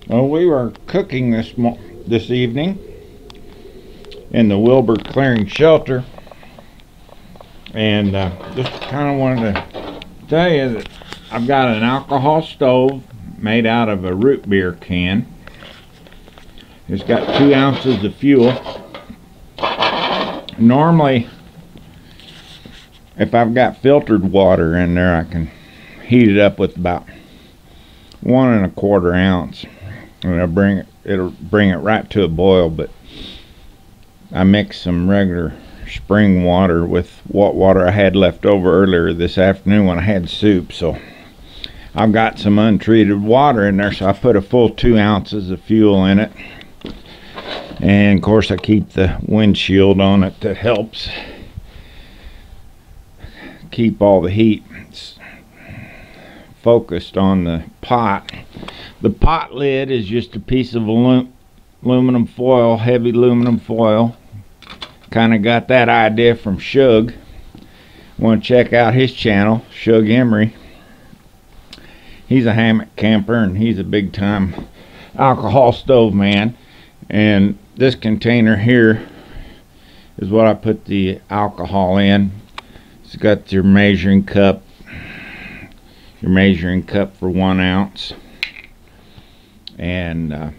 Well, we were cooking this evening in the Wilbur Clearing Shelter, and just kind of wanted to tell you that I've got an alcohol stove made out of a root beer can. It's got 2 ounces of fuel. Normally, if I've got filtered water in there, I can heat it up with about 1 1/4 ounce, and it'll bring it right to a boil. But I mixed some regular spring water with what water I had left over earlier this afternoon when I had soup, so I've got some untreated water in there, so I put a full 2 ounces of fuel in it. And of course I keep the windshield on it that helps keep all the heat focused on the pot. The pot lid is just a piece of aluminum foil, heavy aluminum foil. Kind of got that idea from Shug. Want to check out his channel, Shug Emery. He's a hammock camper and he's a big time alcohol stove man. And this container here is what I put the alcohol in. It's got your measuring cup for 1 ounce, and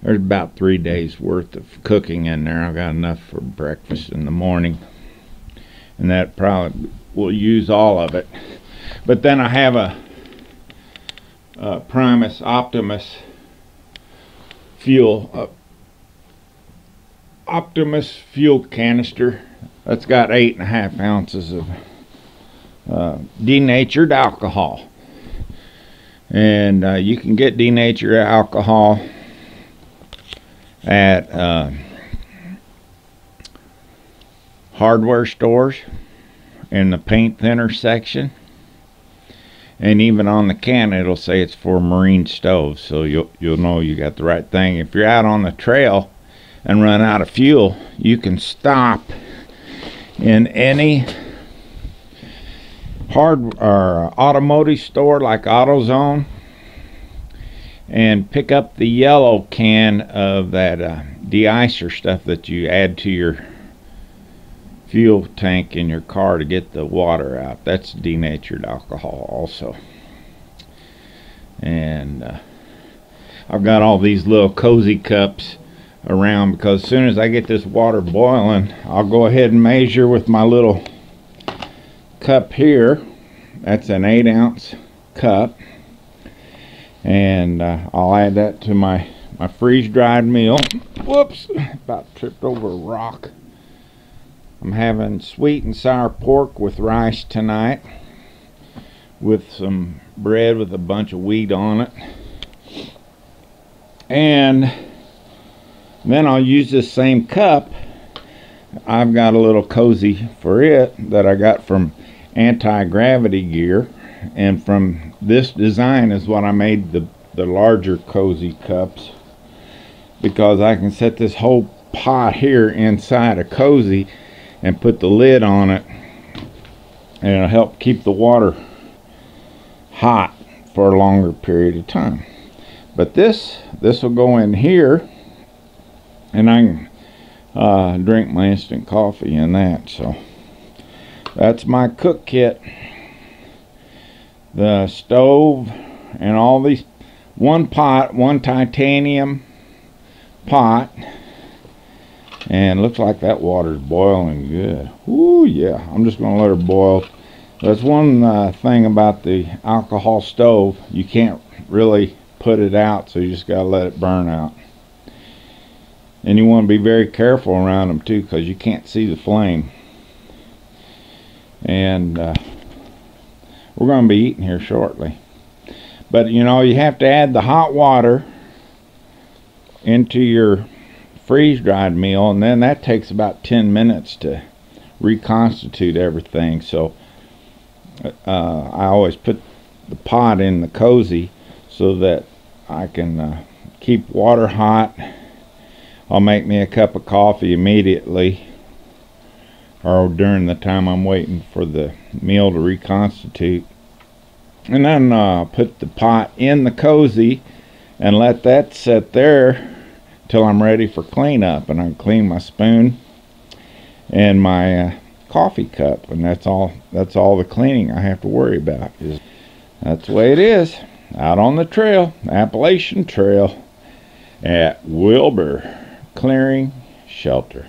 there's about 3 days worth of cooking in there. I've got enough for breakfast in the morning, and that probably will use all of it. But then I have a Primus Optimus fuel canister that's got 8.5 ounces of denatured alcohol. And you can get denatured alcohol at hardware stores in the paint thinner section, and even on the can it'll say it's for marine stoves, so you'll know you got the right thing. If you're out on the trail and run out of fuel, you can stop in any automotive store like AutoZone and pick up the yellow can of that de-icer stuff that you add to your fuel tank in your car to get the water out. That's denatured alcohol also. And I've got all these little cozy cups around, because as soon as I get this water boiling, I'll go ahead and measure with my little cup here. That's an 8-ounce cup, and I'll add that to my freeze-dried meal. Whoops, about tripped over a rock. I'm having sweet and sour pork with rice tonight, with some bread with a bunch of wheat on it. And then I'll use this same cup. I've got a little cozy for it that I got from Anti-Gravity Gear, and from this design is what I made the larger cozy cups, because I can set this whole pot here inside a cozy and put the lid on it, and it'll help keep the water hot for a longer period of time. But this will go in here, and I can drink my instant coffee in that. So that's my cook kit. The stove and all these, one titanium pot, and looks like that water's boiling good. Ooh, yeah, I'm just gonna let her boil. That's one thing about the alcohol stove, you can't really put it out, so you just gotta let it burn out. And you want to be very careful around them too, because you can't see the flame. And we're going to be eating here shortly. But you know, you have to add the hot water into your freeze-dried meal, and then that takes about 10 minutes to reconstitute everything. So I always put the pot in the cozy so that I can keep water hot. I'll make me a cup of coffee immediately, or during the time I'm waiting for the meal to reconstitute, and then put the pot in the cozy and let that sit there till I'm ready for cleanup, and I clean my spoon and my coffee cup, and that's all the cleaning I have to worry about. That's the way it is out on the trail, Appalachian Trail at Wilbur Clearing Shelter.